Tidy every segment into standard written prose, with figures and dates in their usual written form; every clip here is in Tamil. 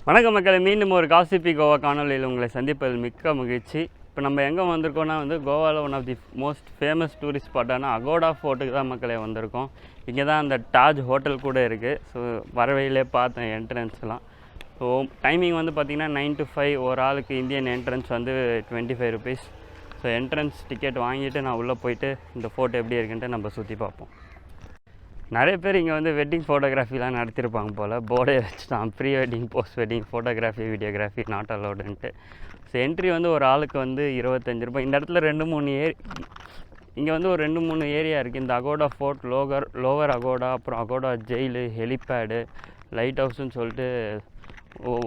வணக்கம் மக்களே, மீண்டும் ஒரு காசிப்பி கோவா காணொலியில் உங்களை சந்திப்பதில் மிக்க மகிழ்ச்சி. இப்போ நம்ம எங்கே வந்திருக்கோம்னா கோவாவில் one of the most famous tourist ஸ்பாட்டான அகோடா ஃபோர்ட்டுக்கு தான் மக்களே வந்திருக்கோம். இங்கே தான் அந்த டாஜ் ஹோட்டல் கூட இருக்குது. ஸோ வரவையிலே பார்த்தேன் என்ட்ரன்ஸ்லாம். ஸோ டைமிங் பார்த்திங்கன்னா 9 to 5. ஒரு ஆளுக்கு Indian entrance 25 rupees. So entrance ticket வாங்கிட்டு நான் உள்ளே போயிட்டு இந்த ஃபோட்டோ எப்படி இருக்குன்ட்டு நம்ம சுற்றி பார்ப்போம். நிறைய பேர் இங்கே வெட்டிங் ஃபோட்டோகிராஃபிலாம் நடத்தியிருப்பாங்க போல். போர்டே வச்சுட்டான், pre wedding, post wedding, photography, videography not அலவுடுன்ட்டு. ஸோ என்ட்ரி ஒரு ஆளுக்கு 25 ரூபாய். இந்த இடத்துல 2-3 இங்கே ஒரு 2-3 ஏரியா இருக்குது. இந்த அகோடா ஃபோர்ட், லோவர் அகோடா, அப்புறம் அகோடா ஜெயிலு, ஹெலிபேடு, லைட் ஹவுஸ்ன்னு சொல்லிட்டு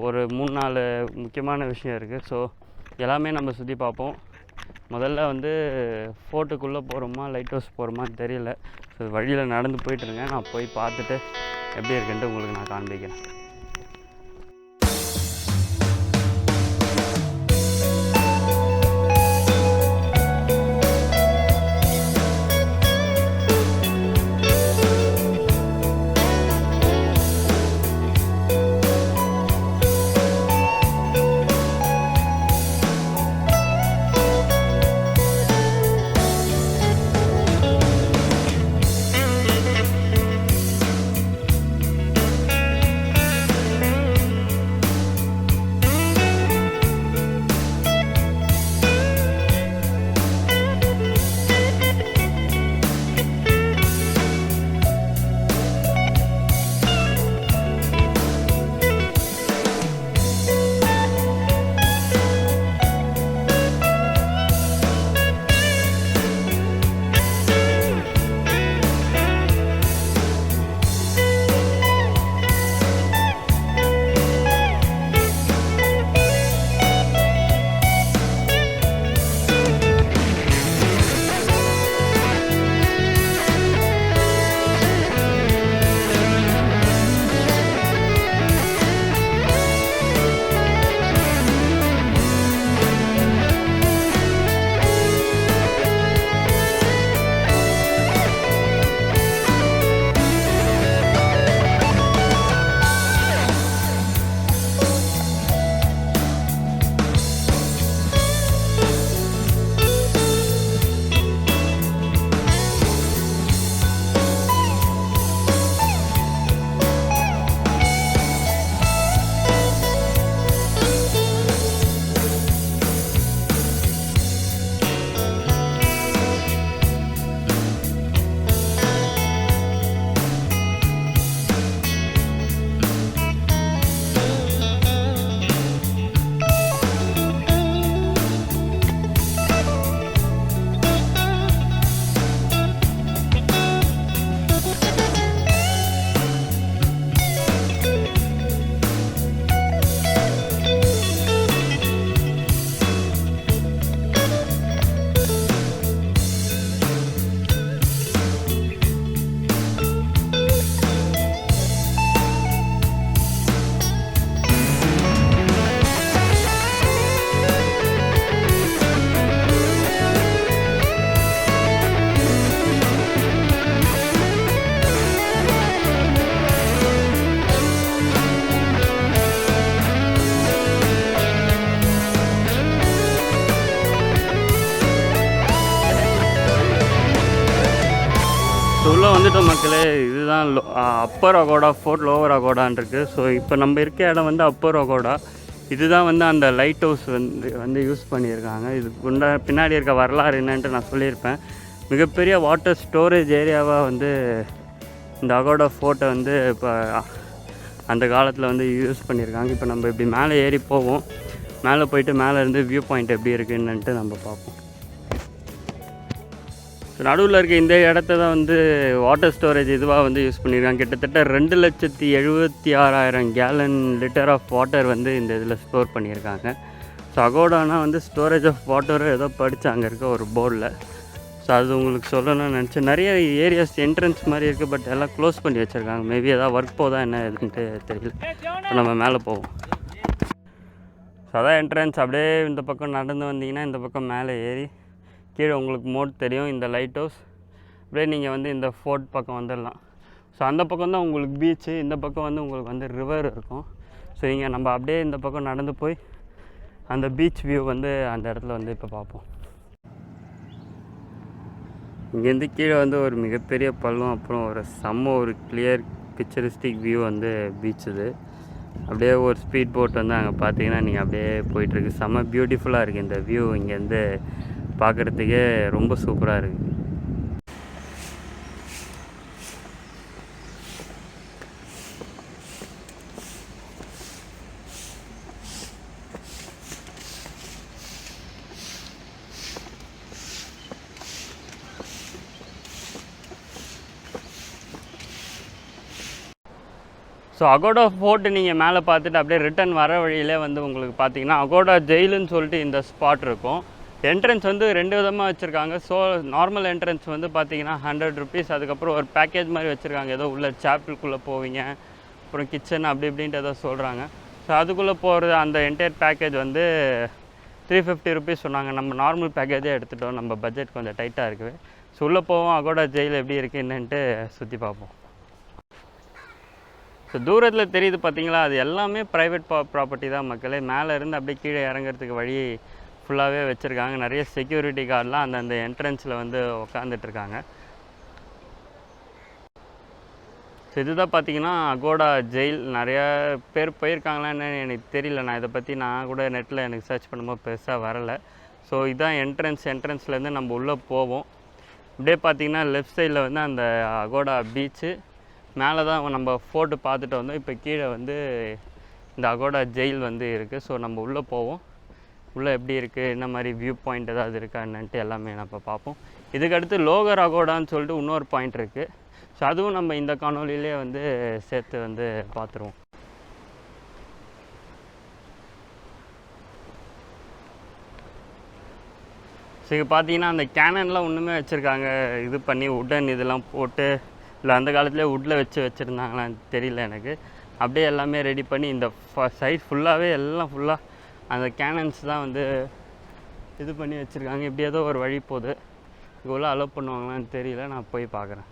ஒரு 3-4 முக்கியமான விஷயம் இருக்குது. ஸோ எல்லாமே நம்ம சுற்றி பார்ப்போம். முதல்ல ஃபோர்ட்டுக்குள்ளே போகிறோமா லைட் ஹவுஸ் போகிறோமான்னு தெரியல. ஸோ வழியில் நடந்து போயிட்டுருங்க. நான் போய் பார்த்துட்டு எப்படி இருக்குன்ட்டு உங்களுக்கு நான் காண்பிக்கிறேன். உள்ளே வந்துட்டோம் மக்களே. இதுதான் அப்பர் அகோடா ஃபோர்ட், லோவர் அகோடான் இருக்குது. ஸோ இப்போ நம்ம இருக்க இடம் அப்பர் அகோடா. இதுதான் அந்த லைட் ஹவுஸ் யூஸ் பண்ணியிருக்காங்க. இதுக்கு பின்னாடி இருக்க வரலாறு என்னன்ட்டு நான் சொல்லியிருப்பேன். மிகப்பெரிய வாட்டர் ஸ்டோரேஜ் ஏரியாவாக இந்த அகோடா ஃபோர்ட்டை இப்போ அந்த காலத்தில் யூஸ் பண்ணியிருக்காங்க. இப்போ நம்ம இப்படி மேலே ஏறி போவோம். மேலே போயிட்டு மேலே வியூ பாயிண்ட் எப்படி இருக்குன்னுட்டு நம்ம பார்ப்போம். நடுவில் இருக்க இந்த இடத்த தான் வாட்டர் ஸ்டோரேஜ் இதுவாக யூஸ் பண்ணியிருக்காங்க. கிட்டத்தட்ட 2,76,000 கேலன் லிட்டர் ஆஃப் வாட்டர் இந்த இதில் ஸ்டோர் பண்ணியிருக்காங்க. ஸோ அகோடானா ஸ்டோரேஜ் ஆஃப் வாட்டர் ஏதோ படித்து அங்கே இருக்க ஒரு போர்டில். ஸோ அது உங்களுக்கு சொல்லணும்னு நினச்சேன். நிறைய ஏரியாஸ் என்ட்ரன்ஸ் மாதிரி இருக்குது, பட் எல்லாம் க்ளோஸ் பண்ணி வச்சுருக்காங்க. மேபி எதாவது ஒர்க் போதா என்ன எதுன்ட்டு தெரியல. இப்போ நம்ம மேலே போவோம். ஸோ அதான் என்ட்ரன்ஸ். அப்படியே இந்த பக்கம் நடந்து வந்தீங்கன்னா இந்த பக்கம் மேலே ஏறி கீழே உங்களுக்கு மோட் தெரியும், இந்த லைட் ஹவுஸ். அப்படியே நீங்கள் இந்த ஃபோர்ட் பக்கம் வந்துடலாம். ஸோ அந்த பக்கம் தான் உங்களுக்கு பீச்சு, இந்த பக்கம் உங்களுக்கு ரிவர் இருக்கும். ஸோ இங்கே நம்ம அப்படியே இந்த பக்கம் நடந்து போய் அந்த பீச் வியூ வந்து அந்த இடத்துல வந்து இப்போ பார்ப்போம். இங்கேருந்து கீழே வந்து ஒரு மிகப்பெரிய பள்ளம், அப்புறம் ஒரு கிளியர் பிக்சரிஸ்டிக் வியூ வந்து பீச் இது. அப்படியே ஒரு ஸ்பீட் போட் வந்து அங்கே பார்த்தீங்கன்னா நீங்கள் அப்படியே போயிட்டுருக்கு. செம்ம பியூட்டிஃபுல்லாக இருக்குது இந்த வியூ. இங்கேருந்து பார்க்குறதுக்கே ரொம்ப சூப்பராக இருக்குது. ஸோ அகோடா ஃபோர்ட்டு நீங்கள் மேலே பார்த்துட்டு அப்படியே ரிட்டன் வர வழியிலே வந்து உங்களுக்கு பார்த்தீங்கன்னா அகோடா ஜெயிலுன்னு சொல்லிட்டு இந்த ஸ்பாட் இருக்கும். என்ட்ரன்ஸ் வந்து 2 விதமாக வச்சுருக்காங்க. ஸோ நார்மல் என்ட்ரன்ஸ் வந்து பார்த்தீங்கன்னா 100 rupees. அதுக்கப்புறம் ஒரு பேக்கேஜ் மாதிரி வச்சுருக்காங்க. ஏதோ உள்ள சாப்பிள்குள்ளே போவீங்க, அப்புறம் கிச்சன் அப்படி இப்படின்ட்டு ஏதோ சொல்கிறாங்க. ஸோ அதுக்குள்ளே போகிறது அந்த என்டையர் பேக்கேஜ் வந்து 350 rupees சொன்னாங்க. நம்ம நார்மல் பேக்கேஜே எடுத்துட்டோம், நம்ம பட்ஜெட் கொஞ்சம் டைட்டாக இருக்குது. ஸோ உள்ளே போவோம், அகோடா ஜெயில் எப்படி இருக்குது என்னன்ட்டு சுற்றி பார்ப்போம். ஸோ தூரத்தில் தெரியுது பார்த்தீங்களா, அது எல்லாமே ப்ரைவேட் ப்ராப்பர்ட்டி தான் மக்களே. மேலே இருந்து அப்படியே கீழே இறங்குறதுக்கு வழி ஃபுல்லாகவே வச்சுருக்காங்க. நிறைய செக்யூரிட்டி கார்டெலாம் அந்த என்ட்ரன்ஸில் வந்து உக்காந்துட்ருக்காங்க. ஸோ இதுதான் பார்த்தீங்கன்னா அகோடா ஜெயில். நிறையா பேர் போயிருக்காங்களான்னு எனக்கு தெரியல. நான் இதை பற்றி நான் கூட நெட்டில் எனக்கு சர்ச் பண்ணும்போது பெருசாக வரலை. ஸோ இதுதான் என்ட்ரன்ஸ்லேருந்து நம்ம உள்ளே போவோம். அப்படியே பார்த்தீங்கன்னா லெஃப்ட் சைடில் வந்து அந்த அகோடா பீச்சு, மேலே தான் நம்ம ஃபோர்ட்டு பார்த்துட்டு வந்தோம். இப்போ கீழே வந்து இந்த அகோடா ஜெயில் வந்து இருக்குது. ஸோ நம்ம உள்ளே போவோம். உள்ளே எப்படி இருக்குது, என்ன மாதிரி வியூ பாயிண்ட் ஏதாவது இருக்கா என்னன்ட்டு எல்லாமே நம்ம பார்ப்போம். இதுக்கடுத்து லோகர் அகோடான்னு சொல்லிட்டு இன்னொரு பாயிண்ட் இருக்குது. ஸோ அதுவும் நம்ம இந்த காணொலியிலே வந்து சேர்த்து வந்து பார்த்துருவோம். ஸோ இங்கே பார்த்தீங்கன்னா அந்த கேனன்லாம் ஒன்றுமே வச்சுருக்காங்க. இது பண்ணி உடன் இதெல்லாம் போட்டு, இல்லை அந்த காலத்துலேயே வுட்டில் வச்சுருந்தாங்களான்னு தெரியல எனக்கு. அப்படியே எல்லாமே ரெடி பண்ணி இந்த சைட் ஃபுல்லாகவே எல்லாம் ஃபுல்லாக அந்த கேனன்ஸ் தான் வந்து இது பண்ணி வச்சுருக்காங்க. இப்படி ஏதோ ஒரு வழி போகுது. இவ்வளோ அலோவ் பண்ணுவாங்களான்னு தெரியல, நான் போய் பார்க்குறேன்.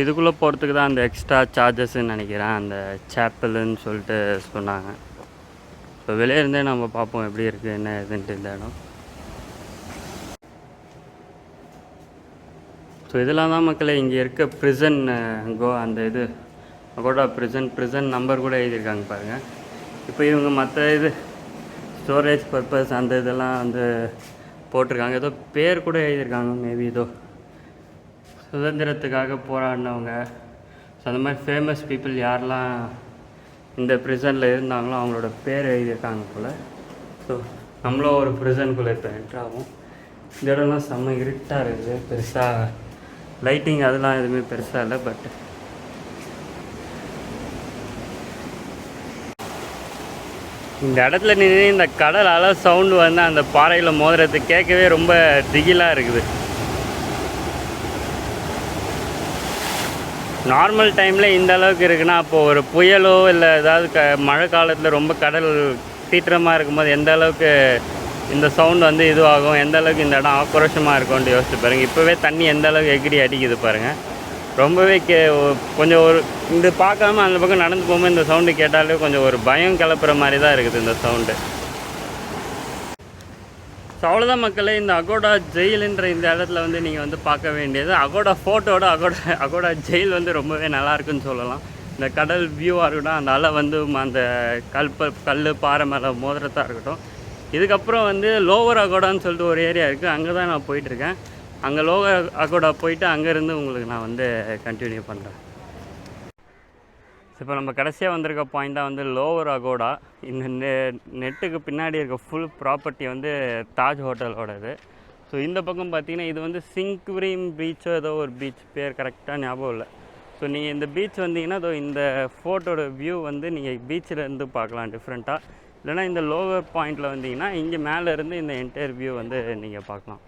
இதுக்குள்ளே போகிறதுக்கு தான் அந்த எக்ஸ்ட்ரா சார்ஜஸ்ன்னு நினைக்கிறேன், அந்த சேப்பலுன்னு சொல்லிட்டு சொன்னாங்க. ஸோ வெளியே இருந்தே நம்ம பார்ப்போம் எப்படி இருக்குது என்ன ஏதுன்ட்டு இந்த இடம். ஸோ இதெல்லாம் தான் மக்களே இங்கே இருக்க ப்ரிசன் அந்த இது அகோடா ப்ரிசன் நம்பர் கூட எழுதியிருக்காங்க பாருங்கள். இப்போ இவங்க மற்ற இது ஸ்டோரேஜ் பர்பஸ் அந்த இதெல்லாம் வந்து போட்டிருக்காங்க. ஏதோ பேர் கூட எழுதியிருக்காங்க, மேபி ஏதோ சுதந்திரத்துக்காக போராடினவங்க. ஸோ அந்த மாதிரி ஃபேமஸ் பீப்புள் யாரெல்லாம் இந்த ப்ரிசனில் இருந்தாங்களோ அவங்களோட பேர் எழுதியிருக்காங்க போல். ஸோ நம்மளும் ஒரு ப்ரிசனுக்குள்ளே இப்போ என்ட்ராகும். இந்த இடம்லாம் செம்ம இருட்டாக இருக்குது, பெருசாக லைட்டிங் அதெல்லாம் எதுவுமே பெருசாக இல்லை. பட் இந்த இடத்துல நின்று இந்த கடல் அலை சவுண்டு வந்து அந்த பாறையில் மோதுறது கேட்கவே ரொம்ப திகிலாக இருக்குது. நார்மல் டைமில் இந்த அளவுக்கு இருக்குன்னா அப்போது ஒரு புயலோ இல்லை ஏதாவது மழை காலத்தில் ரொம்ப கடல் சீற்றமாக இருக்கும்போது எந்த அளவுக்கு இந்த சவுண்ட் வந்து இதுவாகும், எந்த அளவுக்கு இந்த இடம் ஆக்ரோஷமாக இருக்கும்னு யோசிச்சு பாருங்கள். இப்போவே தண்ணி எந்த அளவுக்கு எகிரி அடிக்குது பாருங்கள். ரொம்பவே கொஞ்சம் ஒரு இந்த பார்க்காம அந்த பக்கம் நடந்து போகும்போது இந்த சவுண்டு கேட்டாலே கொஞ்சம் ஒரு பயம் கிளப்புற மாதிரி தான் இருக்குது இந்த சவுண்டு. ஸோ அவ்வளோதான் மக்களே, இந்த அகோடா ஜெயிலுன்ற இந்த இடத்துல வந்து நீங்கள் வந்து பார்க்க வேண்டியது அகோடா ஃபோட்டோட அகோடா ஜெயில் வந்து ரொம்பவே நல்லாயிருக்குன்னு சொல்லலாம். இந்த கடல் வியூவாக இருக்கட்டும், அந்த அலை வந்து அந்த கல் பாறை மேலே மோதிரத்தாக இருக்கட்டும். இதுக்கப்புறம் வந்து லோவர் அகோடான்னு சொல்லிட்டு ஒரு ஏரியா இருக்குது, அங்கே தான் நான் போயிட்டுருக்கேன். அங்கே லோவர் அகோடா போயிட்டு அங்கேருந்து உங்களுக்கு நான் வந்து கண்டினியூ பண்ணுறேன். இப்போ நம்ம கடைசியாக வந்திருக்க பாயிண்ட் தான் வந்து லோவர் அகோடா. இந்த நெட்டுக்கு பின்னாடி இருக்க ஃபுல் ப்ராப்பர்ட்டி வந்து தாஜ் ஹோட்டலோடது. ஸோ இந்த பக்கம் பார்த்தீங்கன்னா இது வந்து சிங்க்ரீம் பீச்சோ ஏதோ ஒரு பீச், பேர் கரெக்டாக ஞாபகம் இல்லை. ஸோ நீங்கள் இந்த பீச் வந்தீங்கன்னா அதோ இந்த ஃபோட்டோட வியூ வந்து நீங்கள் பீச்சில் இருந்து பார்க்கலாம் டிஃப்ரெண்ட்டாக. இல்லைனா இந்த லோவர் பாயிண்டில் வந்தீங்கன்னா இங்கே மேலேருந்து இந்த என்டையர் வியூ வந்து நீங்கள் பார்க்கலாம்.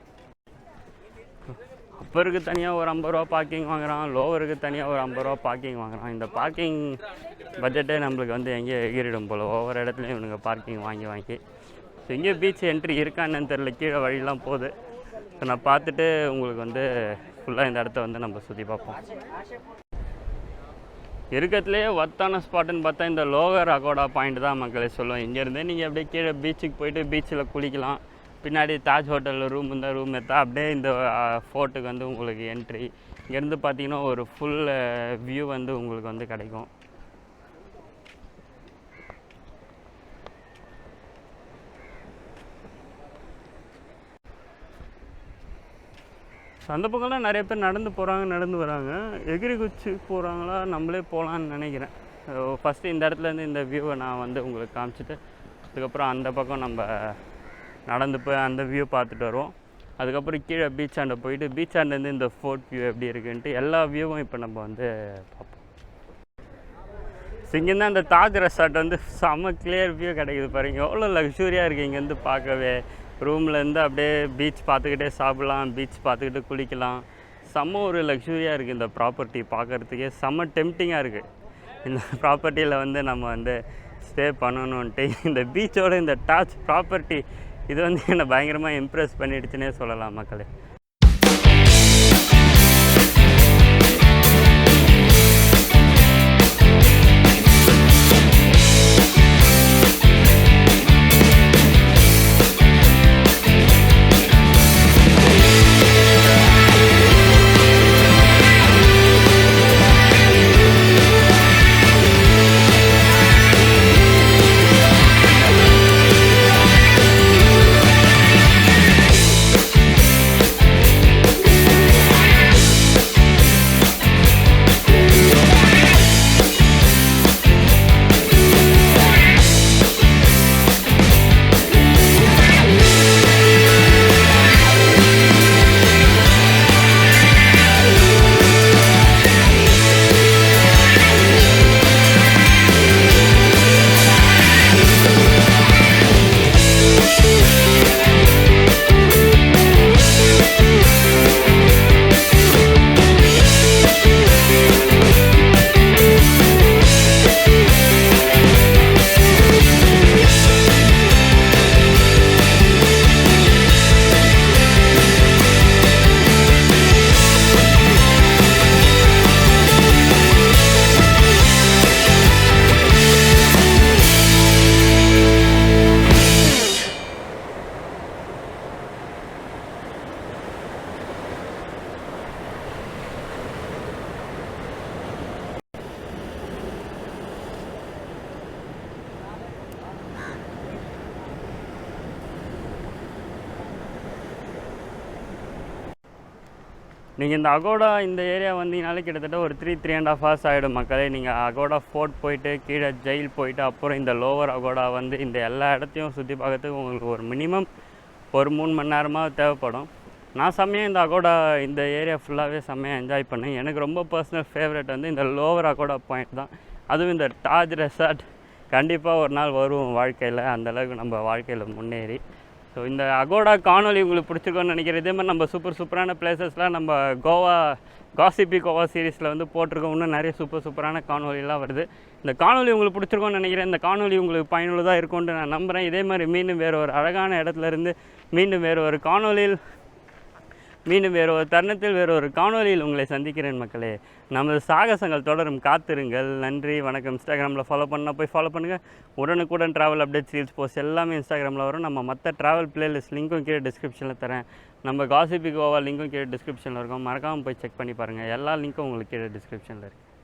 அப்பருக்கு தனியாக ஒரு 50 ரூபா பார்க்கிங் வாங்குகிறான், லோவருக்கு தனியாக ஒரு 50 ரூபா பார்க்கிங் வாங்குகிறான். இந்த பார்க்கிங் பட்ஜெட்டே நம்மளுக்கு வந்து எங்கேயோ எகிரிடும் போல், ஒவ்வொரு இடத்துலையும் இவனுங்க பார்க்கிங் வாங்கி. ஸோ இங்கே பீச் என்ட்ரி இருக்கான்னு தெரில, கீழே வழியெலாம் போகுது. ஸோ நான் பார்த்துட்டு உங்களுக்கு வந்து ஃபுல்லாக இந்த இடத்த வந்து நம்ம சுற்றி பார்ப்போம். இருக்கிறதுலேயே ஒர்த்தான ஸ்பாட்டுன்னு பார்த்தா இந்த லோவர் அகோடா பாயிண்ட் தான் மக்களே சொல்லுவோம். இங்கேருந்தே நீங்கள் அப்படியே கீழே பீச்சுக்கு போயிட்டு பீச்சில் குளிக்கலாம். பின்னாடி தாஜ் ஹோட்டலில் ரூம் இருந்தால் ரூம் எடுத்தால் அப்படியே இந்த ஃபோர்ட்டுக்கு வந்து உங்களுக்கு என்ட்ரி. இங்கேருந்து பார்த்தீங்கன்னா ஒரு ஃபுல் வியூ வந்து உங்களுக்கு வந்து கிடைக்கும். அந்த பக்கம்லாம் நிறைய பேர் நடந்து வராங்க. எகிரி குச்சி போகிறாங்களா, நம்மளே போகலான்னு நினைக்கிறேன். ஃபஸ்ட்டு இந்த இடத்துலேருந்து இந்த வியூவை நான் வந்து உங்களுக்கு காமிச்சிட்டு அதுக்கப்புறம் அந்த பக்கம் நம்ம நடந்து போய் அந்த வியூ பார்த்துட்டு வருவோம். அதுக்கப்புறம் கீழே பீச் ஆண்டை போயிட்டு பீச் ஆண்டேருந்து இந்த ஃபோர்ட் வியூ எப்படி இருக்குன்ட்டு எல்லா வியூவும் இப்போ நம்ம வந்து பார்ப்போம். இங்கேருந்து அந்த தாஜ் ரெசார்ட் வந்து செம்ம கிளியர் வியூ கிடைக்குது பாருங்க, எவ்வளோ லக்ஸூரியாக இருக்குது. இங்கேருந்து பார்க்கவே ரூம்லேருந்து அப்படியே பீச் பார்த்துக்கிட்டே சாப்பிட்லாம், பீச் பார்த்துக்கிட்டு குளிக்கலாம். செம்ம ஒரு லக்ஸூரியாக இருக்குது இந்த ப்ராப்பர்ட்டி பார்க்குறதுக்கே, செம்ம டெம்ப்டிங்காக இருக்குது. இந்த ப்ராப்பர்ட்டியில் வந்து நம்ம வந்து ஸ்டே பண்ணணுன்ட்டு இந்த பீச்சோட இந்த தாஜ் ப்ராப்பர்ட்டி இது வந்து என்னை பயங்கரமாக இம்ப்ரெஸ் பண்ணிடுச்சுன்னே சொல்லலாம் மக்களே. நீங்கள் இந்த அகோடா இந்த ஏரியா வந்தீங்கனாலே கிட்டத்தட்ட ஒரு 3.5 hours ஆகிடும் மக்களே. நீங்கள் அகோடா ஃபோர்ட் போயிட்டு கீழே ஜெயில் போயிட்டு அப்புறம் இந்த லோவர் அகோடா வந்து இந்த எல்லா இடத்தையும் சுற்றி பார்க்கறதுக்கு உங்களுக்கு ஒரு மினிமம் ஒரு 3 மணி நேரமாக தேவைப்படும். நான் செம்மையாக இந்த அகோடா இந்த ஏரியா ஃபுல்லாகவே செம்மையாக என்ஜாய் பண்ணேன். எனக்கு ரொம்ப பர்சனல் ஃபேவரட் வந்து இந்த லோவர் அகோடா பாயிண்ட் தான். அதுவும் இந்த டாஜ் ரெசார்ட் கண்டிப்பாக ஒரு நாள் வரும் வாழ்க்கையில், அந்தளவுக்கு நம்ம வாழ்க்கையில் முன்னேறி. ஸோ இந்த அகோடா காணொலி உங்களுக்கு பிடிச்சிருக்கோன்னு நினைக்கிறேன். இதே மாதிரி நம்ம சூப்பரான பிளேசஸ்லாம் நம்ம காசிப்பி கோவா சீரீஸில் வந்து போட்டிருக்கோம். இன்னும் நிறைய சூப்பரான காணொலிலாம் வருது. இந்த காணொலி உங்களுக்கு பிடிச்சிருக்கோன்னு நினைக்கிறேன். இந்த காணொலி உங்களுக்கு பயனுள்ளதாக இருக்கும்னு நான் நம்புகிறேன். இதே மாதிரி மீண்டும் வேறு ஒரு அழகான இடத்துலேருந்து மீண்டும் வேறு ஒரு காணொலியில் மீண்டும் வேறு ஒரு தருணத்தில் வேறு ஒரு காணொலியில் உங்களை சந்திக்கிறேன் மக்களே. நமது சாகசங்கள் தொடரும், காத்திருங்கள். நன்றி, வணக்கம். இன்ஸ்டாகிராமில் ஃபாலோ பண்ணால் போய் ஃபாலோ பண்ணுங்கள். உடனுக்குடன் ட்ராவல் அப்டேட்ஸ், ரீல்ஸ், போஸ்ட் எல்லாமே இன்ஸ்டாகிராமில் வரும். நம்ம மற்ற ட்ராவல் பிளேலிஸ்ட் லிங்க்கும் கீழே டிஸ்கிரிப்ஷனில் தரேன். நம்ம காசிப்பி கோவா லிங்க்கும் கீழே டிஸ்கிரிப்ஷனில் இருக்கும். மறக்காமல் போய் செக் பண்ணி பாருங்கள். எல்லா லிங்க்கும் உங்களுக்கு கீழே டிஸ்கிரிப்ஷனில் இருக்குது.